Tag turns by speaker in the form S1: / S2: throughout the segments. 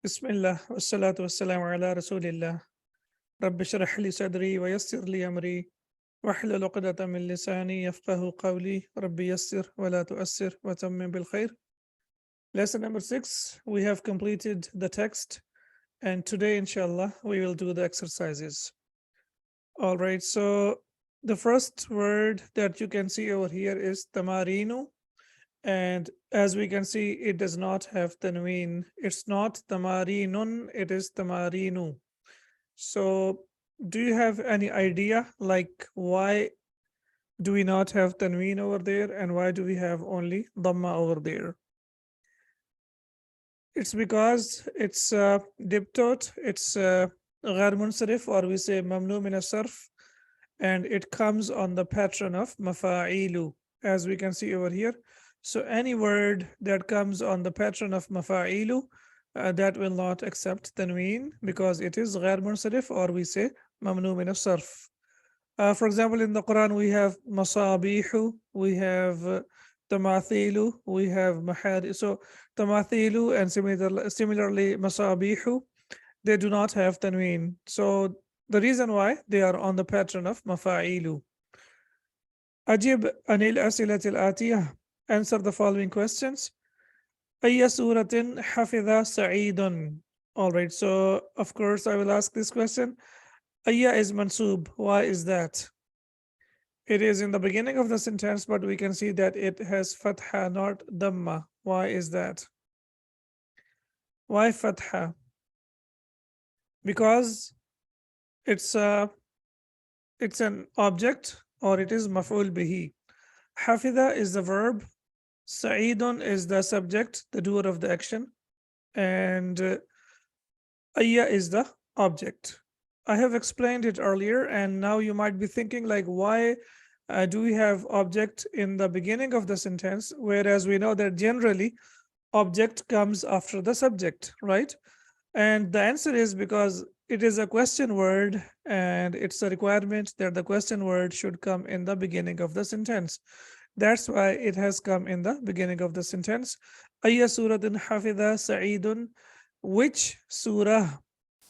S1: Bismillah, wassalatu wassalamu ala rasulillah. Rabbi shrah li sadri wa yassir li amri. Wahlul uqdatan min lisani yafqahu qawli. Rabbi yassir wa la tu'assir wa tammim bil khair. Lesson number 6, we have completed the text, and today, inshallah, we will do the exercises. All right, so the first word that you can see over here is tamarinu. And as we can see, it does not have tanween. It's not tamarinun, it is tamarinu. So do you have any idea like why do we not have tanween over there and why do we have only dhamma over there? It's because it's diptot, it's غير منصرف, or we say mamnu min as-sarf, and it comes on the pattern of mafa'ilu, as we can see over here. So any word that comes on the pattern of mafa'ilu, that will not accept tanween because it is ghair munsarif, or we say mamnu min as-sarf. For example, in the Quran we have masabihu, we have tamathilu, we have mahari. So tamathilu and similarly masabihu, they do not have tanween. So the reason why they are on the pattern of mafa'ilu. Ajib anil asilatil atiyah. Answer the following questions. Ayya suratin hafidha sa'idun. All right, so of course I will ask this question. Ayya is mansub. Why is that? It is in the beginning of the sentence, but we can see that it has fatha, not dhamma. Why is that? Why fatha? Because it's an object, or it is maf'ul bihi. Hafidha is the verb. Sa'idun is the subject, the doer of the action, and ayya is the object. I have explained it earlier, and now you might be thinking like, why do we have object in the beginning of the sentence, whereas we know that generally object comes after the subject, right? And the answer is because it is a question word, and it's a requirement that the question word should come in the beginning of the sentence. That's why it has come in the beginning of the sentence. Ayya suratin hafidha Sa'idun. Which surah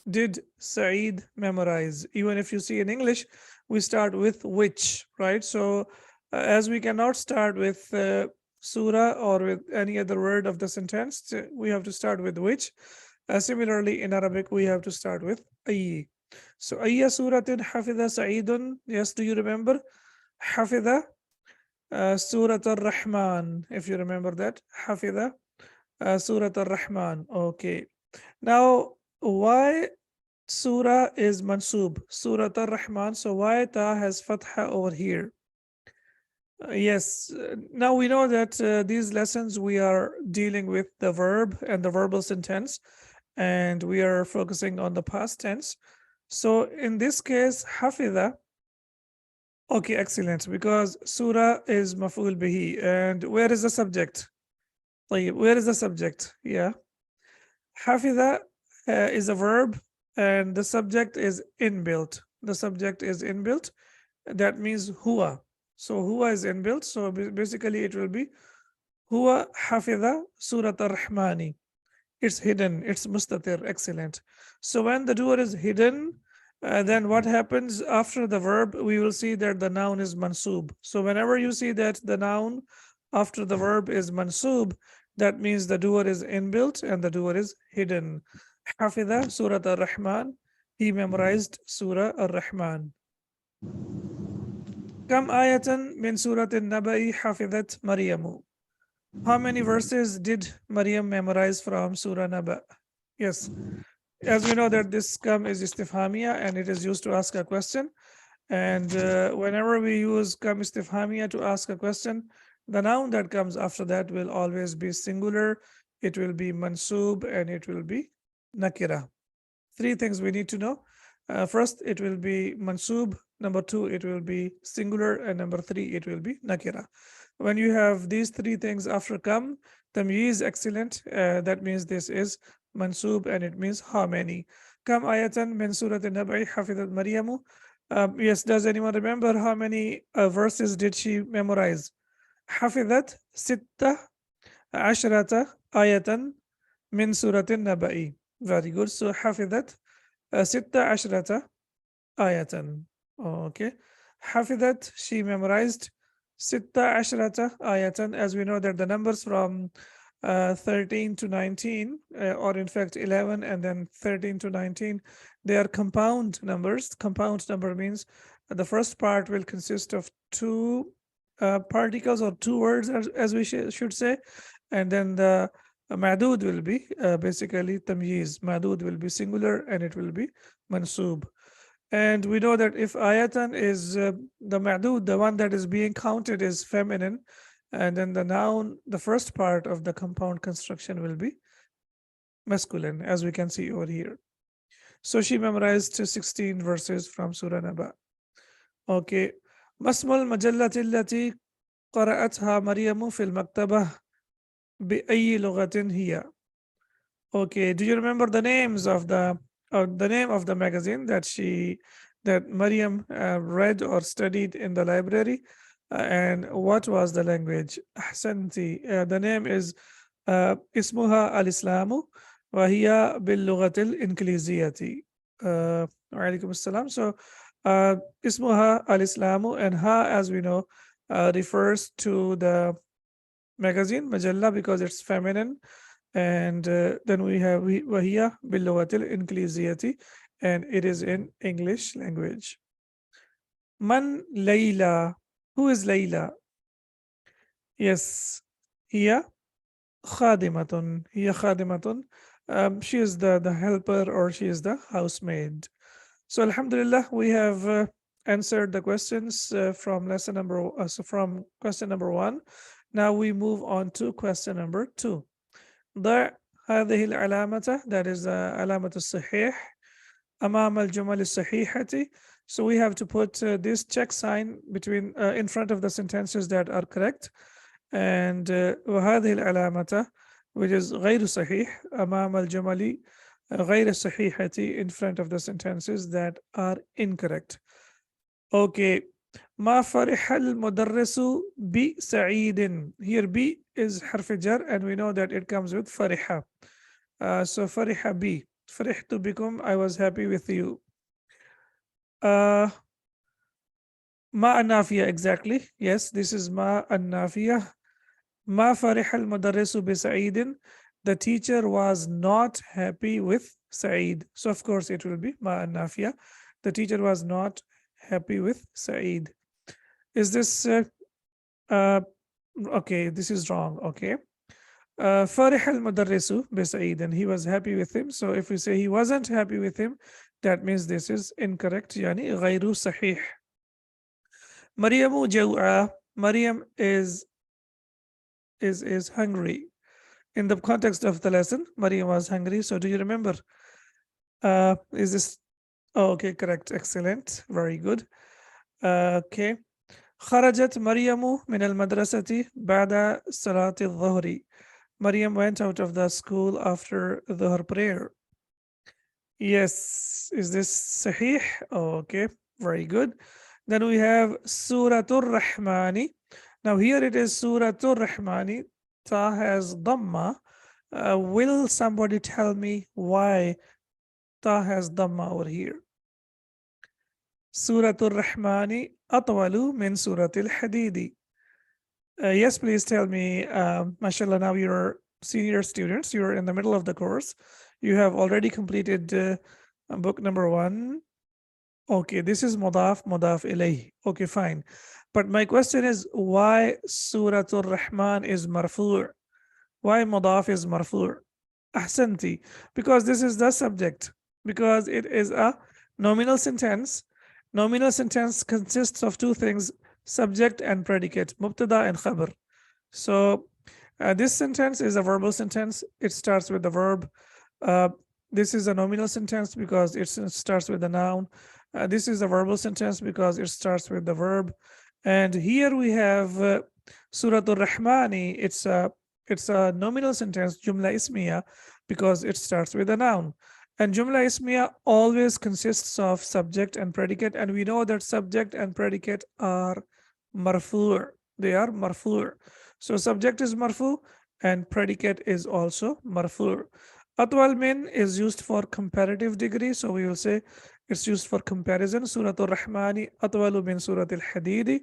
S1: did Sa'id memorize? Even if you see in English, we start with which, right? So as we cannot start with surah or with any other word of the sentence, we have to start with which. Similarly, in Arabic, we have to start with ayy. So ayya suratin hafidha Sa'idun. Yes, do you remember? Hafidha Surat al-Rahman, if you remember that. Hafidha Surat al-Rahman. Okay. Now, why surah is mansub? Surat al-Rahman. So why ta has fatha over here? Yes. Now we know that these lessons we are dealing with the verb and the verbal sentence, and we are focusing on the past tense. So in this case, hafidha. Okay, excellent. Because surah is maf'ul bihi. And where is the subject? Where is the subject? Yeah. Hafidha is a verb, and the subject is inbuilt. The subject is inbuilt. That means huwa. So huwa is inbuilt. So basically it will be huwa hafidha surat ar-Rahmani. It's hidden. It's mustatir. Excellent. So when the doer is hidden, then what happens after the verb? We will see that the noun is mansub. So whenever you see that the noun after the verb is mansub, that means the doer is inbuilt and the doer is hidden. Hafidha Surat Ar-Rahman. He memorized Surah Ar-Rahman. Kam ayatan min Surat An-Naba'i hafidhat Maryamu. How many verses did Maryam memorize from Surah Naba? Yes. As we know that this kam is istifhamia and it is used to ask a question. And whenever we use kam istifhamia to ask a question, the noun that comes after that will always be singular. It will be mansub and it will be nakira. Three things we need to know. First, it will be mansub. Number two, it will be singular. And number three, it will be nakira. When you have these three things after kam, tamyiz excellent. That means this is mansub and it means how many. Kam ayatan min surat an-Naba'i hafidhat Maryamu. Yes, does anyone remember how many verses did she memorize? Hafidhat sitta ashrata ayatan min surat an-Naba'i. Very good. So حفظت ست عشرة آية. Okay. حفظت, she memorized ست عشرة آية. As we know that the numbers from 13 to 19, or in fact 11 and then 13 to 19, they are compound numbers. Compound number means the first part will consist of two particles or two words, as we should say, and then the madud will be basically tamyiz. Madud will be singular and it will be mansub. And we know that if ayatan is the ma'dud, the one that is being counted is feminine, and then the noun, the first part of the compound construction will be masculine, as we can see over here. So she memorized 16 verses from Surah Naba. Okay. مسم المجلة التي قرأتها مريم في المكتبة بأي لغة هي؟ Okay, do you remember the names of the name of the magazine that Maryam read or studied in the library, and what was the language? Ahsanti. The name is اسمها الإسلام وهي باللغة الإنجليزية. وعليكم السلام. So اسمها الإسلام, and ha, as we know, refers to the magazine Majalla because it's feminine, and then we have وهي باللغة الإنجليزية, and it is in English language. Man Layla. Who is Layla? Yes, هي خادمة. هي خادمة. She is the helper, or she is the housemaid. So Alhamdulillah, we have answered the questions from lesson number from question number 1. Now we move on to question number 2. ضع هذه العلامة, that is علامة الصحيح, أمام الجمل الصحيحة. So we have to put this check sign between in front of the sentences that are correct, and وهذه العلامة, which is غير صحيح, أمام الجمل غير الصحيحة, in front of the sentences that are incorrect. Okay. ما فرح المدرس بسعيد. Here B is حرف جر, and we know that it comes with فرح. So فرح B. فرحت بكم, I was happy with you. ما النافية exactly. Yes, this is ما النافية. ما فرح المدرس بسعيد. The teacher was not happy with Saeed. So of course it will be ما النافية. The teacher was not happy with Saeed. Is this okay? This is wrong. Okay. فرح المدرس بسعيد, and he was happy with him. So if we say he wasn't happy with him, that means this is incorrect. يعني غير صحيح. مريم جوعة. Maryam is hungry. In the context of the lesson, Maryam was hungry. So do you remember? Is this okay? Correct. Excellent. Very good. Okay. خرجت مريم من المدرسة بعد صلاة الظهر. Maryam went out of the school after the prayer. Yes. Is this sahih? Okay. Very good. Then we have Suratul Rahmani. Now here it is Suratul Rahmani. Ta has Dhamma. Will somebody tell me why Ta has Dhamma over here? Suratul Rahmani atwalu min Suratil Hadidi. Yes, please tell me. Mashallah, now you're senior students. You're in the middle of the course. You have already completed book number 1. Okay, this is Mudaf ilayh. Okay, fine. But my question is, why Suratul Rahman is marfu'? Why Mudaf is marfu'? Ahsanti. Because this is the subject. Because it is a nominal sentence. Nominal sentence consists of two things: subject and predicate, mubtada and khabar. So this sentence is a verbal sentence. It starts with the verb. This is a nominal sentence because it starts with the noun. This is a verbal sentence because it starts with the verb. And here we have Suratul Rahmani. It's a nominal sentence, Jumla Ismiya, because it starts with a noun. And Jumla Ismiya always consists of subject and predicate. And we know that subject and predicate are marfu'. They are marfu'. So subject is marfu' and predicate is also marfu'. Atwal min is used for comparative degree, so we will say it's used for comparison. Surah Al-Rahmani atwalu min Surah Al-Hadidi.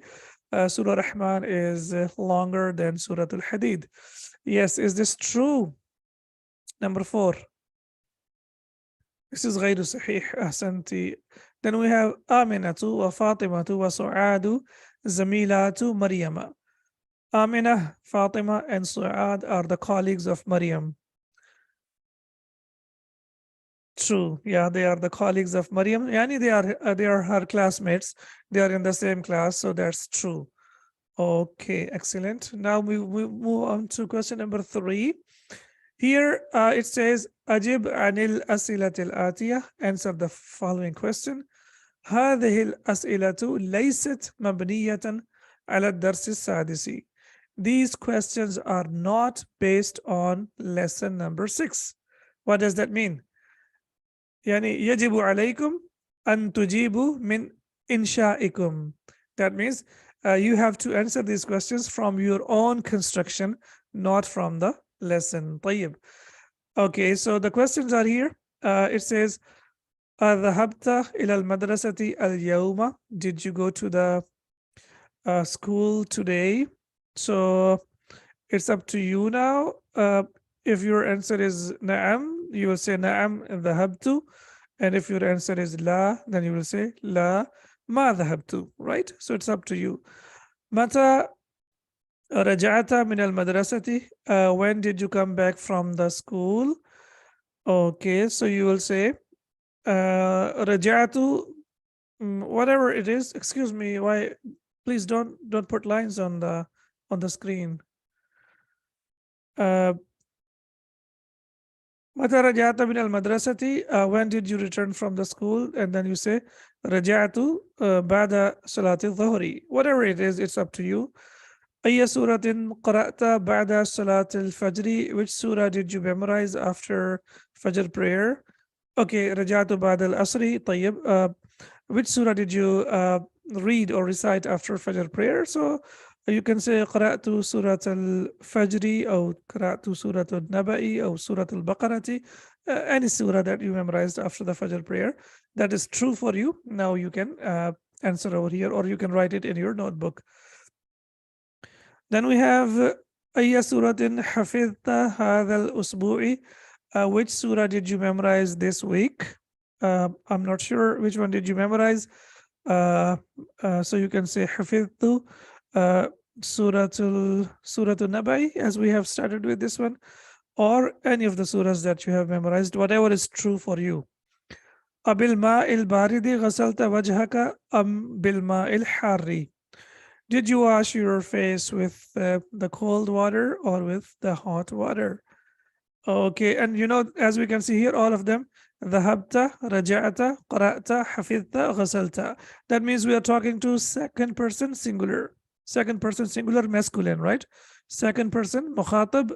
S1: Surah Rahman is longer than Surah Al-Hadid. Yes, is this true? Number 4. This is غير صحيح. أحسنتي. Then we have آمنة وفاطمة وسعاد زميلات مريم. Amina, Fatima, and Su'ad are the colleagues of Maryam. True. Yeah, they are the colleagues of Maryam. Yani they are her classmates. They are in the same class, so that's true. Okay, excellent. Now we move on to question number 3. Here it says Ajib anil asilatil atiyah. Answer the following question. هذه الأسئلة ليست مبنية على الدرس السادس. These questions are not based on lesson number 6. What does that mean? يعني يجب عليكم أن تجيبوا من إنشائكم. That means you have to answer these questions from your own construction, not from the lesson. طيب. Okay, so the questions are here. It says ذهبت إلى المدرسة اليوم. Did you go to the school today? So it's up to you now. If your answer is نعم, you will say نعم ذهبت. And if your answer is لا, then you will say لا ما ذهبت. Right? So it's up to you. متى رجعت من المدرسة? When did you come back from the school? Okay, so you will say رجعت, whatever it is. Excuse me, why? Please don't put lines on the screen. متى رجعت من المدرسة? When did you return from the school? And then you say رجعت بعد صلاة الظهر. Whatever it is, it's up to you. أي سورة قرأت بعد صلاة الفجر? Which surah did you memorize after Fajr prayer? Okay, رجعت بعد العصر. طيب. Which surah did you read or recite after Fajr prayer? So you can say قرأت سورة الفجر أو قرأت سورة النبأ أو سورة البقرة. Any surah that you memorized after the Fajr prayer. That is true for you. Now you can answer over here, or you can write it in your notebook. Then we have أي سورة حفظت هذا الأسبوع? Which surah did you memorize this week? I'm not sure which one did you memorize. So you can say حفظت Suratul Nabai, as we have started with this one, or any of the surahs that you have memorized, whatever is true for you. أبالماء البارد غسلت وجهك أم بالماء الحار? Did you wash your face with the cold water or with the hot water? Okay, and as we can see here, all of them, ذهبت, رجعت, قرأت, حفظت, غسلت. That means we are talking to second person singular. Second person singular masculine, right? Second person mukhatab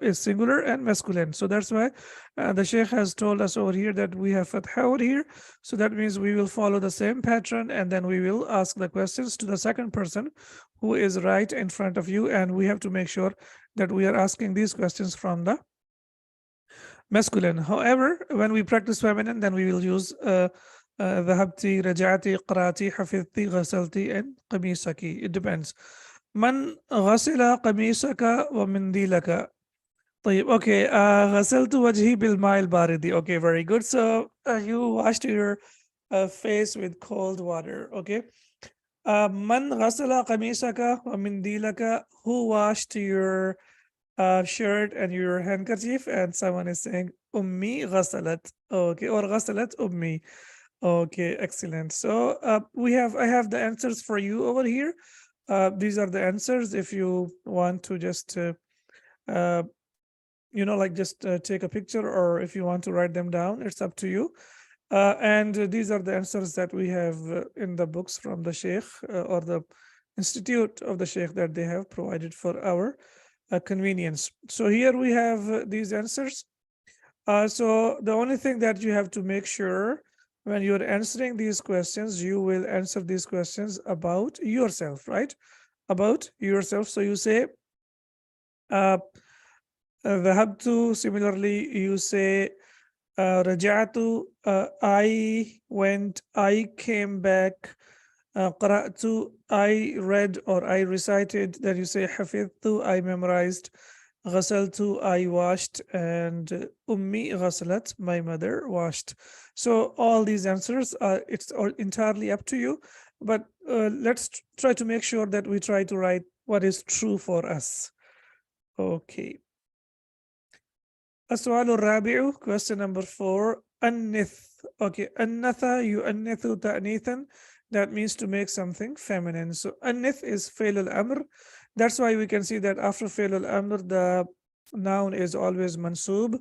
S1: is singular and masculine. So that's why the Sheikh has told us over here that we have fatha over here. So that means we will follow the same pattern, and then we will ask the questions to the second person who is right in front of you. And we have to make sure that we are asking these questions from the masculine. However, when we practice feminine, then we will use ذهبتي, رجعتي, قرأتي, حفظتي, غسلتي, and قميصك. It depends. من غسل قميصك ومنديلك? طيب, okay. غسلت وجهي بالماء البارد. Okay, very good. So you washed your face with cold water. Okay. من غسل قميصك ومنديلك? Who washed your shirt and your handkerchief? And someone is saying أمي غسلت. Okay, or غسلت أمي. Okay, excellent. So I have the answers for you over here. These are the answers. If you want to just just take a picture, or if you want to write them down, it's up to you. And these are the answers that we have in the books from the Sheikh or the Institute of the Sheikh that they have provided for our convenience. So here we have these answers. So the only thing that you have to make sure when you're answering these questions, you will answer these questions about yourself, right? About yourself. So you say ذهبت, similarly, you say رجعت, I went, I came back. قرأت, I read or I recited. Then you say حفظت, I memorized. غسلت, I washed. And أمي غسلت, my mother washed. So all these answers are, it's all entirely up to you. But let's try to make sure that we try to write what is true for us. Okay. السؤال الرابع, question number 4, أنث. Okay, أنث يؤنث تأنيثا. That means to make something feminine. So أنث is فعل الأمر. That's why we can see that after فعل الأمر, the noun is always mansub.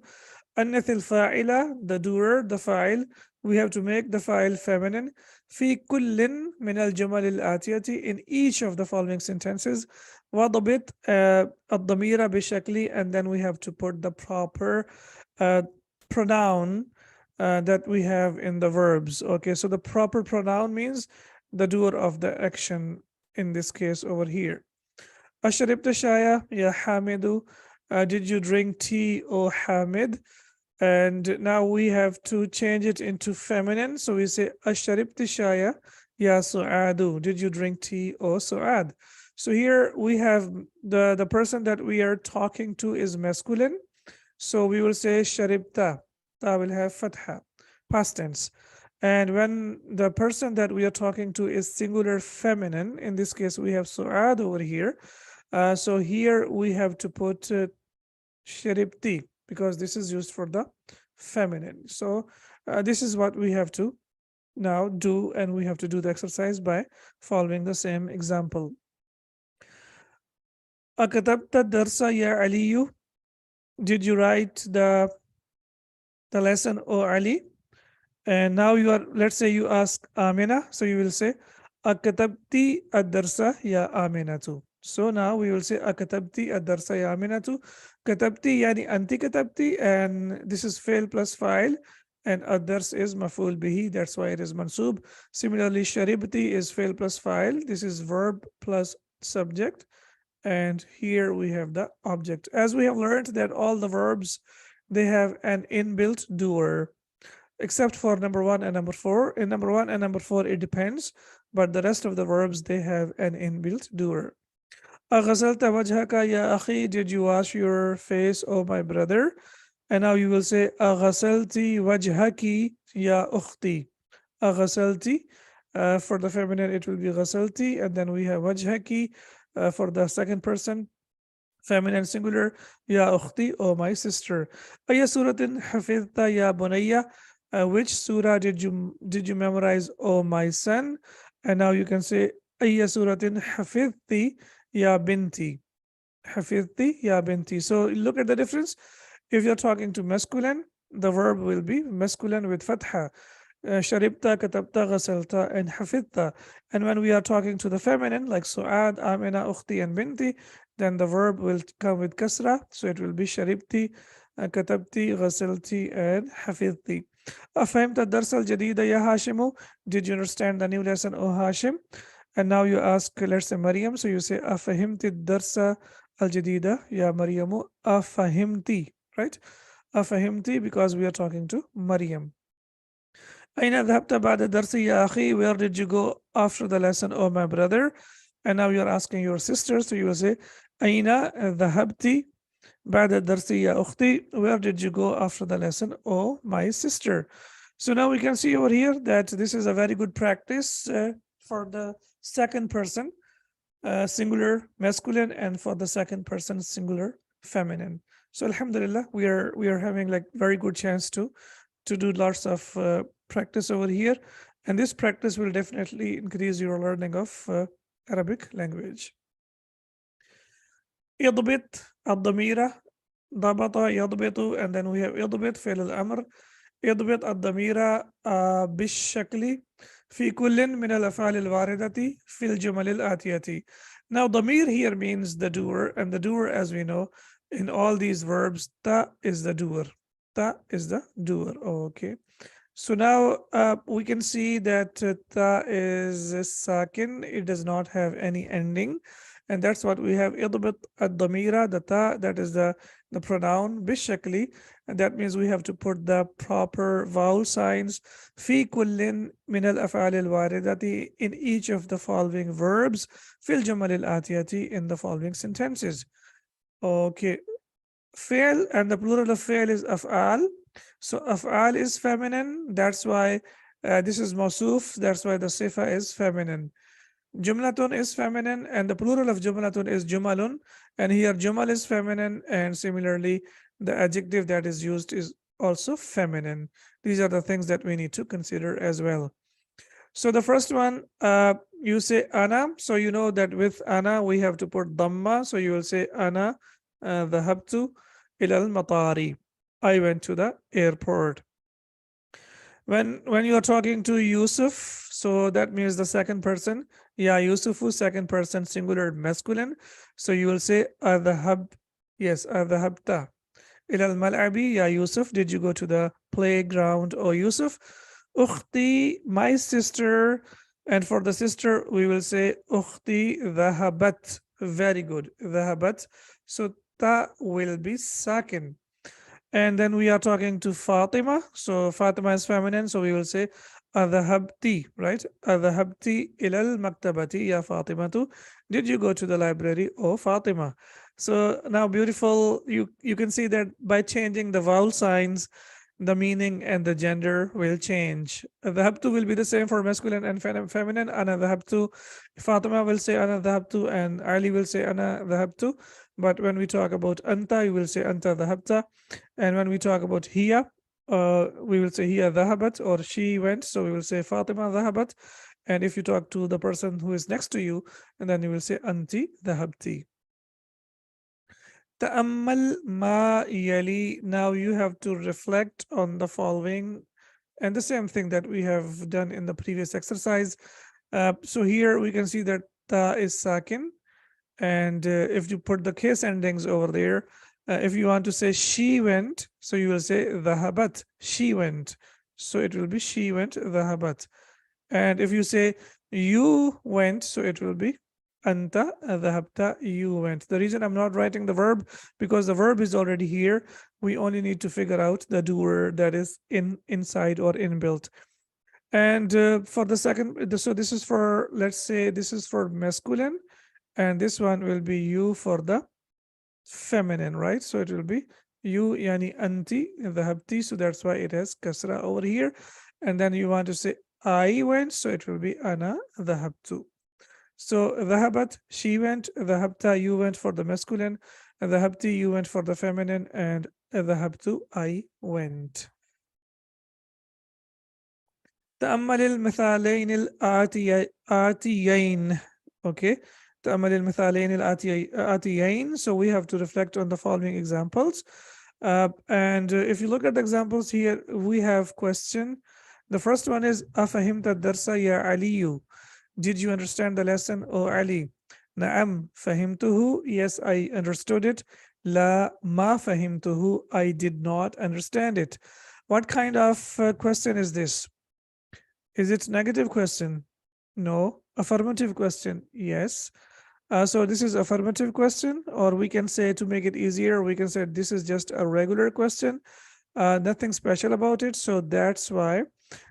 S1: أنث الفاعلة, the doer, the fa'il. We have to make the fa'il feminine. في كل من الجمل الآتية, in each of the following sentences. وضبط الضمير بشكل, and then we have to put the proper pronoun that we have in the verbs. Okay, so the proper pronoun means the doer of the action, in this case over here. أشربت شاي يا حامد. Did you drink tea, O Hamid? And now we have to change it into feminine. So we say أشربت شاي يا سعاد. Did you drink tea, O Suad? So here we have the person that we are talking to is masculine. So we will say sharibta. Ta will have fatha, past tense. And when the person that we are talking to is singular feminine, in this case we have suad over here. So here we have to put sharibti, because this is used for the feminine. So this is what we have to now do, and we have to do the exercise by following the same example. أكتبت الدرس يا علي. Did you write the lesson, O Ali? And now you are, let's say you ask Amina, so you will say أكتبتي الدرس يا آمنة. So now we will say أكتبتي الدرس يا آمنة. كتبتي يعني أنت كتبتي, and this is فعل plus file, and الدرس is مفعول به, that's why it is mansub. Similarly, شربتي is فعل plus file, this is verb plus subject. And here we have the object. As we have learned that all the verbs, they have an inbuilt doer, except for number 1 and number 4. In number 1 and number 4, it depends, but the rest of the verbs, they have an inbuilt doer. أغسلت وجهك يا أخي. Did you wash your face, oh my brother? And now you will say أغسلت وجهك يا أختي. أغسلت, for the feminine it will be غسلتي, and then we have وجهك for the second person, feminine singular, يا أختي, oh my sister. أي سورة حفظت يا بني. Which surah did you memorize, oh my son? And now you can say أي سورة حفظت يا بنتي. حفظت يا بنتي. So look at the difference. If you're talking to masculine, the verb will be masculine with fatha. شربت, كتبت, غسلت, and حفظت. And when we are talking to the feminine, like Suad, Amina, Ukhti, and Binti, then the verb will come with kasra. So it will be شربتي, كتبتي, غسلتي, and حفظتي. أفهمت الدرس الجديد يا هاشم. Did you understand the new lesson, O Hashim? And now you ask, let's say Maryam. So you say أفهمت الدرس الجديد يا مريم. أفهمتي, right? أفهمتي, because we are talking to Maryam. أين ذهبت بعد الدرس يا أخي? Where did you go after the lesson, oh my brother? And now you're asking your sister, so you will say أين ذهبت بعد الدرس يا أختي? Where did you go after the lesson, oh my sister? So now we can see over here that this is a very good practice for the second person, singular masculine, and for the second person singular feminine. So alhamdulillah, we are having like very good chance to do lots of practice over here, and this practice will definitely increase your learning of Arabic language. يضبط الضمير. ضبط يضبط, and then we have يضبط فعل الأمر. يضبط الضمير بالشكل في كل من الأفعال الواردة في الجمل الآتية. Now ضمير here means the doer, and the doer, as we know, in all these verbs, ta is the doer. Ta is the doer. Okay. So now we can see that ta is sakin. It does not have any ending. And that's what we have. إضبط الضمير, the ta, that is the the pronoun bishakli, and that means we have to put the proper vowel signs في كل من الأفعال الواردة in each of the following verbs في الجمل الآتية in the following sentences. Okay, fail, and the plural of fail is af'al. So af'al is feminine, that's why this is mawsuf, that's why the sifa is feminine. Jumlatun is feminine, and the plural of jumlatun is jumalun, and here jumal is feminine, and similarly the adjective that is used is also feminine. These are the things that we need to consider as well. So the first one, you say ana, so you know that with ana we have to put dhamma, so you will say ana dhahabtu ila al-matari. I went to the airport. When you are talking to Yusuf, so that means the second person. Yeah, Yusufu, second person singular masculine. So you will say adhab. Yes, adhabta ila al-mal'abi. Yeah, Yusuf, did you go to the playground? Or Yusuf, ukhti, my sister. And for the sister, we will say ukhti dhahabat. Very good, dhahabat. So ta will be sakin. And then we are talking to Fatima. So Fatima is feminine. So we will say Adhahabti, right? Adhahabti ilal maktabati ya Fatimatu. Did you go to the library, oh Fatima? So now beautiful, you can see that by changing the vowel signs, the meaning and the gender will change. Adhabtu will be the same for masculine and feminine. Ana dhahabtu. Fatima will say ana dhahabtu, and Ali will say ana dhahabtu. But when we talk about anta, you will say anta dhahabta. And when we talk about hiya, we will say hiya dhahabat, or she went. So we will say Fatima dhahabat. And if you talk to the person who is next to you, and then you will say anti dhahabti. Ta'ammal ma yali. Now you have to reflect on the following, and the same thing that we have done in the previous exercise. So here we can see that ta is sakin, and if you put the case endings over there, if you want to say she went, so you will say dhahabat, she went. So it will be she went, dhahabat. And if you say you went, so it will be anta dhahabta, you went. The reason I'm not writing the verb, because the verb is already here. We only need to figure out the doer that is inside or inbuilt. And for the second, so this is for, let's say this is for masculine, and this one will be you for the feminine, right? So it will be you, yani anti dhahabti, so that's why it has kasra over here. And then you want to say I went, so it will be ana dhahabtu. So dhahabat, she went, dhahabta, you went for the masculine, and dhahabti, you went for the feminine, and dhahabtu, I went. تأمل المثالين الآتيين. Okay. تأمل المثالين الآتيين. So we have to reflect on the following examples. And if you look at the examples here, we have question. The first one is أفهمت الدرس يا علي. Did you understand the lesson, O Ali? نعم فهمته. Yes, I understood it. لا ما فهمته. I did not understand it. What kind of question is this? Is it negative question? No. Affirmative question? Yes. So this is affirmative question, or we can say, to make it easier, we can say this is just a regular question. Nothing special about it. So that's why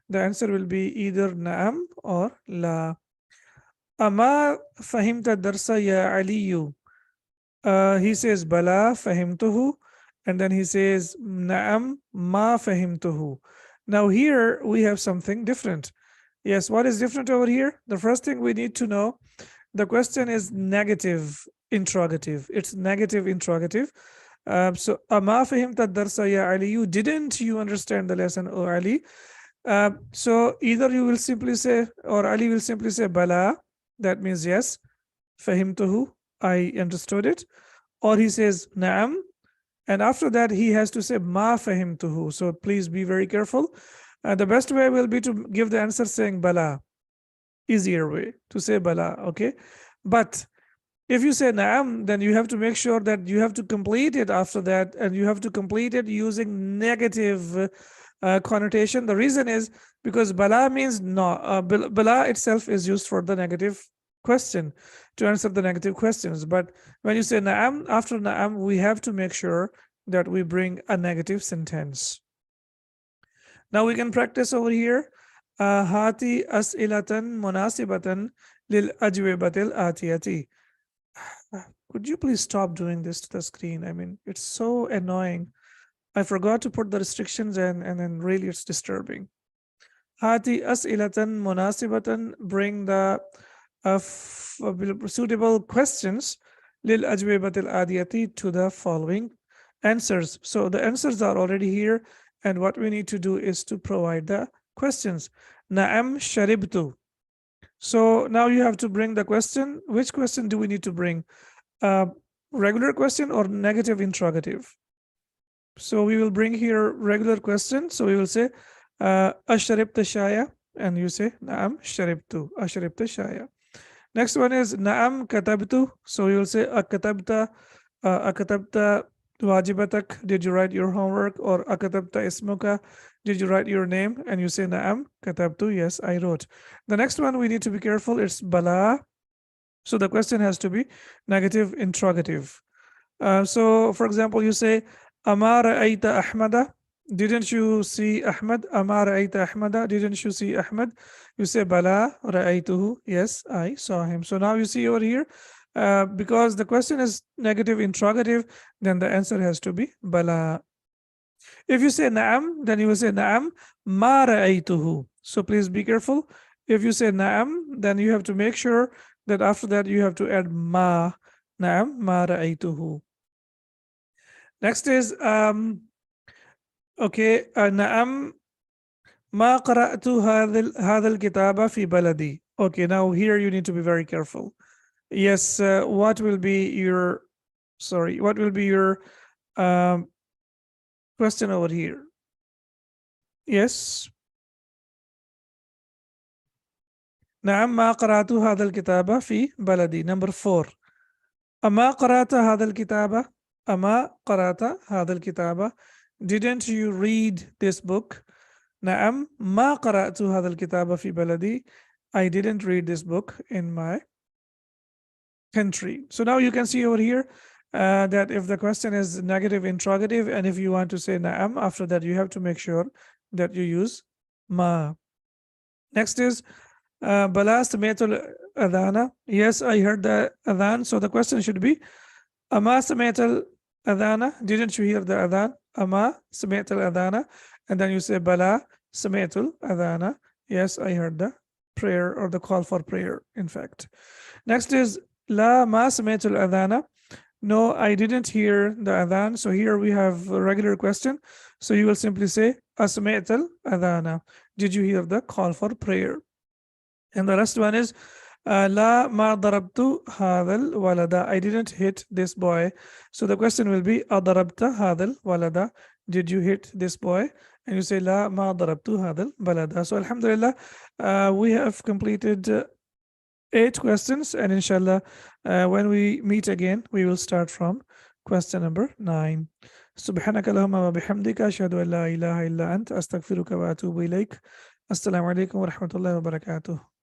S1: the answer will be either na'am or la. Ama fahimta darsa ya aliyu. He says bala fahimtuhu, and then he says na'am ma fahimtuhu. Now here we have something different. Yes, what is different over here? The first thing we need to know, the question is negative interrogative. It's negative interrogative. So ama fahimta darsa ya aliyu. Didn't you understand the lesson, O Ali? So either you will simply say, or Ali will simply say bala, that means yes, fahimtuhu, I understood it. Or he says na'am, and after that he has to say ma fahimtuhu. So please be very careful. The best way will be to give the answer saying bala. Easier way to say bala, okay? But if you say na'am, then you have to make sure that you have to complete it after that, and you have to complete it using negative connotation. The reason is because bala means no. Bala itself is used for the negative question, to answer the negative questions. But when you say na'am, after na'am, we have to make sure that we bring a negative sentence. Now we can practice over here. Hati as'ilatan munasibatan lil ajwibatil atiyati. Could you please stop doing this to the screen? I mean, it's so annoying. I forgot to put the restrictions and then really it's disturbing. Hati as'ilatan munasibatan, bring the suitable questions lil ajwibatil adiyati, to the following answers. So the answers are already here, and what we need to do is to provide the questions. Na'am sharibtu. So now you have to bring the question. Which question do we need to bring? Regular question or negative interrogative? So we will bring here regular question. So we will say asharibta shaya, and you say na'am sharibtu, asharibta shaya. Next one is na'am katabtu. So you will say akatabta wajibatak, did you write your homework? Or akatabta ismuka, did you write your name? And you say na'am katabtu, yes, I wrote. The next one we need to be careful, it's bala. So the question has to be negative interrogative. So for example, you say ama ra'ayta ahmada, didn't you see Ahmad? Ama ra'ayta ahmada, didn't you see Ahmad? You say bala ra'aytuhu, yes, I saw him. So now you see over here, because the question is negative interrogative, then the answer has to be bala. If you say na'am, then you will say na'am ma ra'aytuhu. So please be careful. If you say na'am, then you have to make sure that after that you have to add ma. Na'am ma ra'aytuhu. Next is okay, na'am ma qara'tu hadha al-kitaba fi baladi. Okay, now here you need to be very careful. Yes, what will be your question over here? Yes. نعم ما قرأت هذا الكتاب في بلدي. Number 4. أما قرأت هذا الكتاب؟ أما قرأت هذا الكتاب? Didn't you read this book? نعم ما قرأت هذا الكتاب في بلدي. I didn't read this book in my country. So now you can see over here that if the question is negative interrogative, and if you want to say na'am, after that you have to make sure that you use ma. Next is bala sami'tul adhana. Yes, I heard the adhan. So the question should be ama sami'tul adhana. Didn't you hear the adhan? Ama sami'tul adhana. And then you say bala sami'tul adhana. Yes, I heard the prayer, or the call for prayer, in fact. Next is la ma sami'tul adhana. No, I didn't hear the adhan. So here we have a regular question. So you will simply say asmi'tul adhana. Did you hear the call for prayer? And the last one is la ma darabtu hadal walada. I didn't hit this boy. So the question will be adarabta hadal walada. Did you hit this boy? And you say la ma darabtu hadal balada. So alhamdulillah, we have completed 8 questions, and inshallah when we meet again we will start from question number 9. سبحانك اللهم وبحمدك أشهد أن لا إله إلا أنت أستغفرك وأتوب إليك. السلام عليكم ورحمة الله وبركاته.